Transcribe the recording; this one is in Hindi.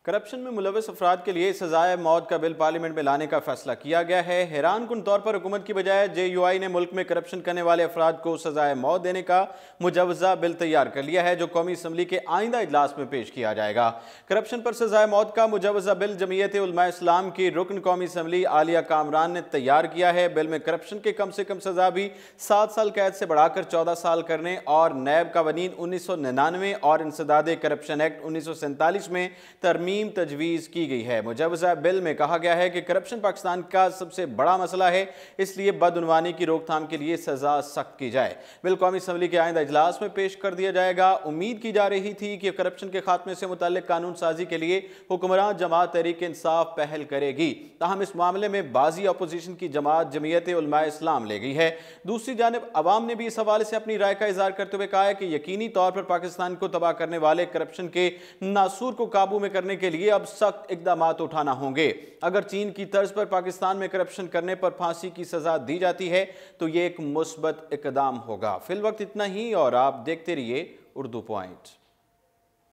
करप्शन में मुलविस अफराद के लिए सजाए मौत का बिल पार्लियामेंट में लाने का फैसला किया गया है। हैरानकुन तौर पर हुकूमत की बजाय JUI ने मुल्क में करप्शन करने वाले अफराद को सजाए मौत देने का मुजवजा बिल तैयार कर लिया है, जो कौमी असम्बली के आइंदा इजलास में पेश किया जाएगा। करप्शन पर सजाए मौत का मुजवजा बिल जमीयत उलमा इस्लाम की रुकन कौमी असम्बली आलिया कामरान ने तैयार किया है। बिल में करप्शन के कम से कम सजा भी 7 साल कैद से बढ़ाकर 14 साल करने और नैब कानून 1999 और इंसदादे करप्शन एक्ट 1947 में तरमीम तजवीज़ की गई है। मुजवजा बिल में कहा गया है कि करप्शन पाकिस्तान का सबसे बड़ा मसला है, इसलिए बदउनवानी की रोकथाम के लिए सजा सख्त की जाए। बिल कौमी असम्बली के आइंदा इजलास में पेश कर दिया जाएगा। उम्मीद की जा रही थी कि करप्शन के खात्मे से मुताल्लिक कानून साजी के लिए हुक्मरान जमात तहरीक इंसाफ पहल करेगी, ताहम इस मामले में बाजी अपोजिशन की जमात जमीयत उलमा इस्लाम ले गई है। दूसरी जानिब अवाम ने भी इस हवाले से अपनी राय का इजहार करते हुए कहा है कि यकीनी तौर पर पाकिस्तान को तबाह करने वाले करप्शन के नासूर को काबू में करने के लिए अब सख्त इकदाम उठाना होंगे। अगर चीन की तर्ज पर पाकिस्तान में करप्शन करने पर फांसी की सजा दी जाती है तो यह एक मुस्बत इकदाम होगा। फिल वक्त इतना ही और आप देखते रहिए उर्दू पॉइंट।